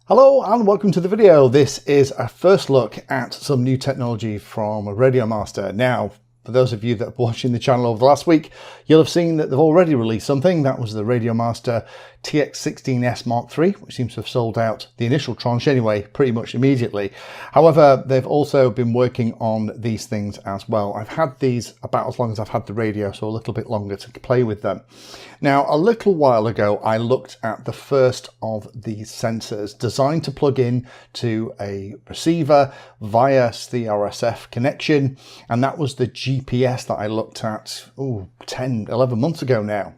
Hello and welcome to the video. This is a first look at some new technology from Radiomaster. Now, for those of you that are watching the channel over the last week, you'll have seen that they've already released something. That was the Radiomaster TX16S Mark III, which seems to have sold out the initial tranche anyway, pretty much immediately. However, they've also been working on these things as well. I've had these about as long as I've had the radio, so a little bit longer to play with them. Now, a little while ago, I looked at the first of these sensors designed to plug in to a receiver via the RSF connection, and that was the GPS that I looked at 10, 11 months ago now.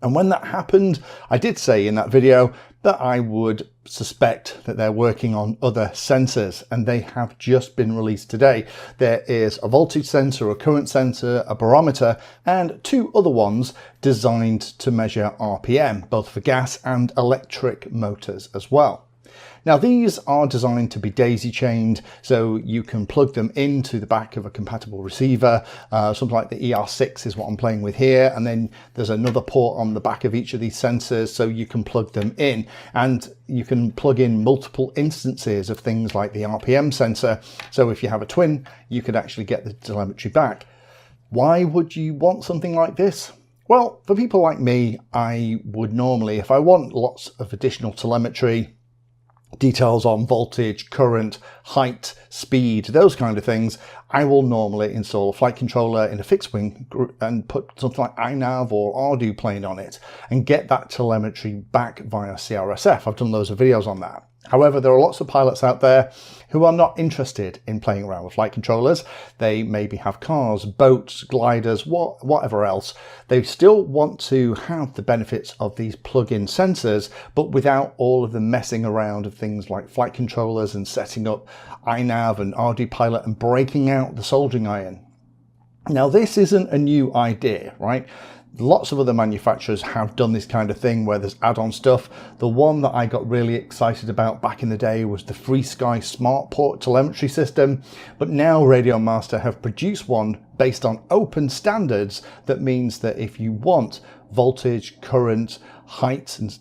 And when that happened, I did say in that video that I would suspect that they're working on other sensors, and they have just been released today. There is a voltage sensor, a current sensor, a barometer, and two other ones designed to measure RPM, both for gas and electric motors as well. Now, these are designed to be daisy chained, so you can plug them into the back of a compatible receiver. Something like the ER6 is what I'm playing with here, and then there's another port on the back of each of these sensors, so you can plug them in, and you can plug in multiple instances of things like the RPM sensor. So if you have a twin, you could actually get the telemetry back. Why would you want something like this? Well, for people like me, I would normally, if I want lots of additional telemetry, details on voltage, current, height, speed, those kind of things, I will normally install a flight controller in a fixed wing and put something like iNav or Ardu playing on it and get that telemetry back via CRSF. I've done loads of videos on that. However, there are lots of pilots out there who are not interested in playing around with flight controllers. They maybe have cars, boats, gliders, whatever else. They still want to have the benefits of these plug-in sensors, but without all of the messing around of things like flight controllers and setting up iNav and Ardu Pilot and breaking out the soldering iron. Now, this isn't a new idea, right? Lots of other manufacturers have done this kind of thing where there's add-on stuff. The one that I got really excited about back in the day was the FreeSky Smart Port telemetry system, but now Radiomaster have produced one based on open standards that means that if you want voltage, current, height and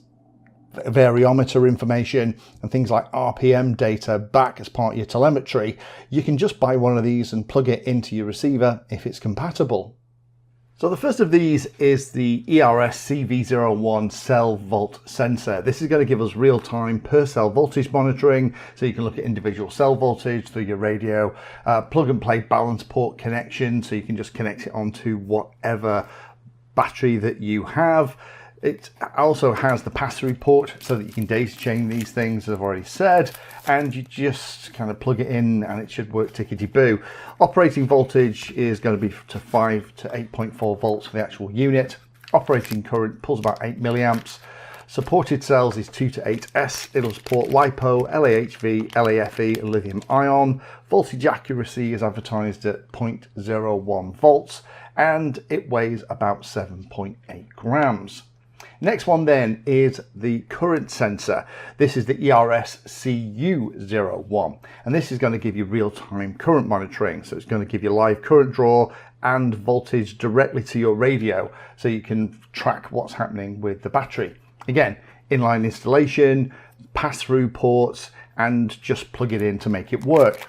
variometer information and things like RPM data back as part of your telemetry, you can just buy one of these and plug it into your receiver if it's compatible. So the first of these is the ERS CV01 cell volt sensor. This is going to give us real-time per cell voltage monitoring, so you can look at individual cell voltage through your radio, plug and play balance port connection, so you can just connect it onto whatever battery that you have. It also has the pass-through port so that you can daisy chain these things, as I've already said, and you just kind of plug it in and it should work tickety-boo. Operating voltage is going to be to 5 to 8.4 volts for the actual unit. Operating current pulls about 8 milliamps. Supported cells is 2 to 8S. It'll support LiPo, LAHV, LAFE, and lithium ion. Voltage accuracy is advertised at 0.01 volts, and it weighs about 7.8 grams. Next one then is the current sensor. This is the ERS CU01, and this is going to give you real-time current monitoring. So it's going to give you live current draw and voltage directly to your radio, so you can track what's happening with the battery. Again, inline installation, pass-through ports, and just plug it in to make it work.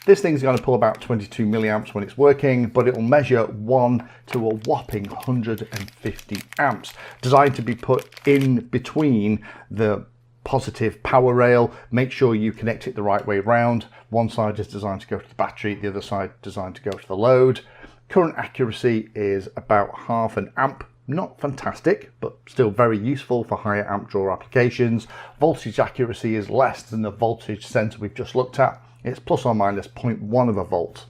This thing's going to pull about 22 milliamps when it's working, but it will measure 1 to a whopping 150 amps, designed to be put in between the positive power rail. Make sure you connect it the right way round. One side is designed to go to the battery, the other side designed to go to the load. Current accuracy is about half an amp. Not fantastic, but still very useful for higher amp draw applications. Voltage accuracy is less than the voltage sensor we've just looked at. It's plus or minus 0.1 of a volt.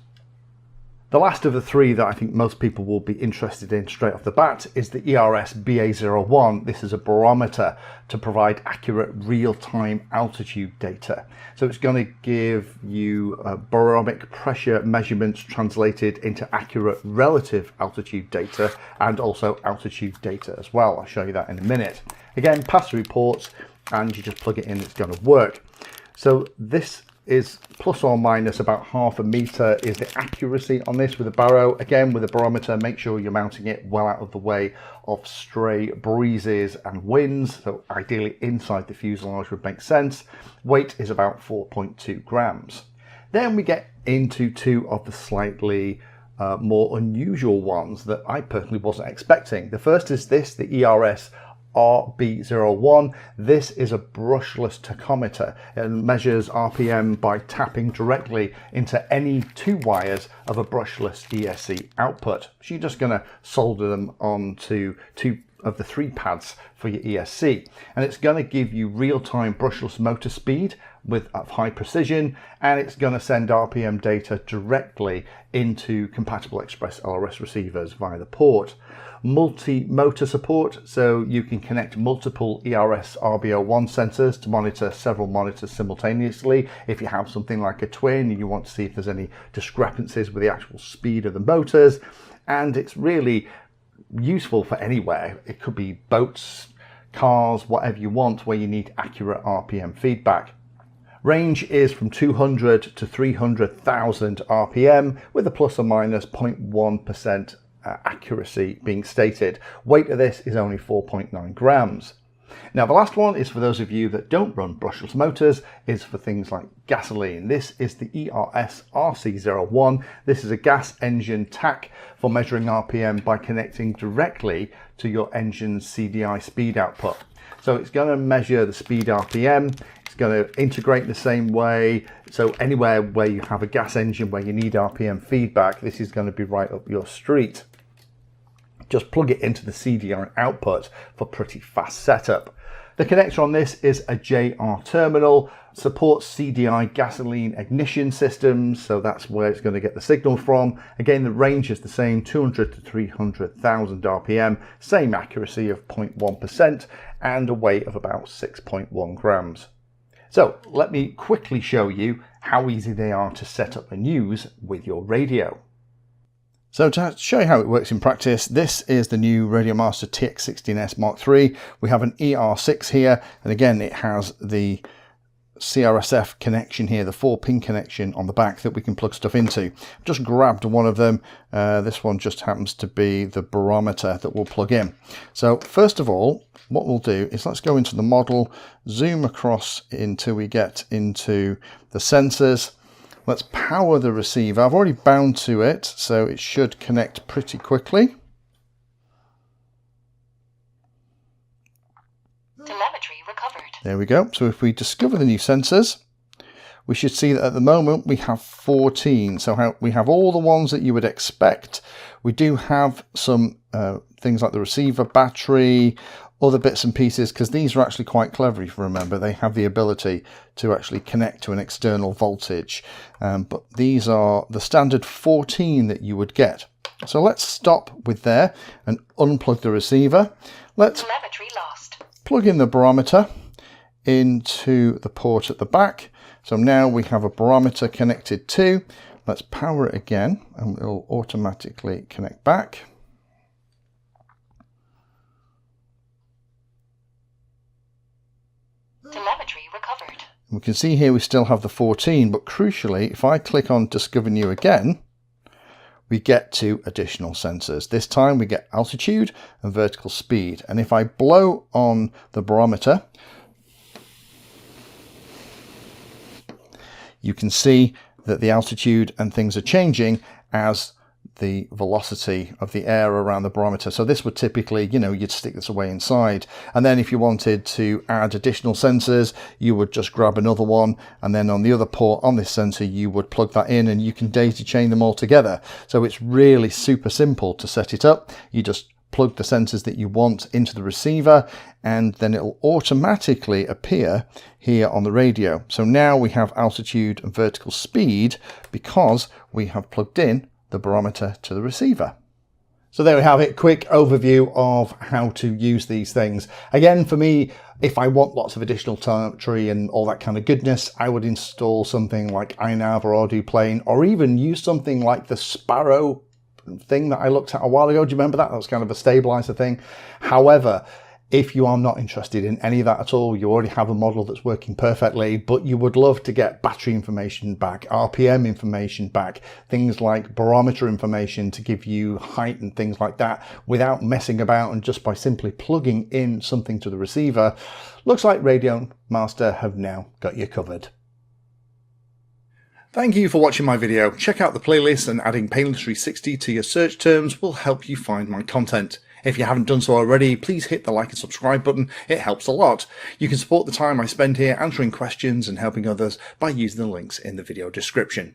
The last of the three that I think most people will be interested in straight off the bat is the ERS BA01. This is a barometer to provide accurate real-time altitude data. So it's going to give you barometric pressure measurements translated into accurate relative altitude data and also altitude data as well. I'll show you that in a minute. Again, pass-through ports, and you just plug it in, it's going to work. So this is plus or minus about ½ meter is the accuracy on this with a baro. Again, with a barometer, make sure you're mounting it well out of the way of stray breezes and winds. So ideally inside the fuselage would make sense. Weight is about 4.2 grams. Then we get into two of the slightly more unusual ones that I personally wasn't expecting. The first is this, the ERS RB01. This is a brushless tachometer. It measures RPM by tapping directly into any two wires of a brushless ESC output. So you're just going to solder them onto two of the 3 pads for your ESC, and it's going to give you real-time brushless motor speed with high precision, and it's going to send RPM data directly into compatible ExpressLRS receivers via the port. Multi-motor support, so you can connect multiple ERS RB01 sensors to monitor several monitors simultaneously. If you have something like a twin and you want to see if there's any discrepancies with the actual speed of the motors, and it's really useful for anywhere. It could be boats, cars, whatever you want, where you need accurate RPM feedback. Range is from 200 to 300,000 RPM with a plus or minus 0.1% accuracy being stated. Weight of this is only 4.9 grams. Now the last one is for those of you that don't run brushless motors, is for things like gasoline. This is the ERS RC01. This is a gas engine tach for measuring RPM by connecting directly to your engine's CDI speed output. So it's going to measure the speed RPM. It's going to integrate the same way. So anywhere where you have a gas engine where you need RPM feedback, this is going to be right up your street. Just plug it into the CDI output for pretty fast setup. The connector on this is a JR terminal, supports CDI gasoline ignition systems, so that's where it's going to get the signal from. Again, the range is the same, 200 to 300,000 RPM, same accuracy of 0.1%, and a weight of about 6.1 grams. So let me quickly show you how easy they are to set up and use with your radio. So to show you how it works in practice, this is the new Radiomaster TX16S Mark III. We have an ER6 here, and again it has the CRSF connection here, the 4-pin connection on the back that we can plug stuff into. I've just grabbed one of them. This one just happens to be the barometer that we'll plug in. So first of all, what we'll do is let's go into the model, zoom across until we get into the sensors. Let's power the receiver. I've already bound to it, so it should connect pretty quickly. Telemetry recovered. There we go. So if we discover the new sensors, we should see that at the moment we have 14. So we have all the ones that you would expect. We do have some things like the receiver battery, other bits and pieces, because these are actually quite clever. If you remember, they have the ability to actually connect to an external voltage, but these are the standard 14 that you would get. So let's stop with there and unplug the receiver. Let's Telemetry lost. Plug in the barometer into the port at the back. So now we have a barometer connected to. Let's power it again and it'll automatically connect back. Telemetry recovered. We can see here we still have the 14, but crucially, if I click on Discover New again, we get to additional sensors. This time we get altitude and vertical speed. And if I blow on the barometer, you can see that the altitude and things are changing as the velocity of the air around the barometer. So this would typically, you'd stick this away inside. And then if you wanted to add additional sensors, you would just grab another one. And then on the other port on this sensor, you would plug that in and you can daisy chain them all together. So it's really super simple to set it up. You just plug the sensors that you want into the receiver, and then it'll automatically appear here on the radio. So now we have altitude and vertical speed because we have plugged in the barometer to the receiver. So there we have it, quick overview of how to use these things. Again, for me, if I want lots of additional telemetry and all that kind of goodness, I would install something like iNav or AuduPlane, or even use something like the Sparrow thing that I looked at a while ago. Do you remember that? That was kind of a stabilizer thing. However, If you are not interested in any of that at all, you already have a model that's working perfectly, but you would love to get battery information back, RPM information back, things like barometer information to give you height and things like that without messing about and just by simply plugging in something to the receiver, looks like Radiomaster have now got you covered. Thank you for watching my video. Check out the playlist, and adding Painless 360 to your search terms will help you find my content. If you haven't done so already, please hit the like and subscribe button. It helps a lot. You can support the time I spend here answering questions and helping others by using the links in the video description.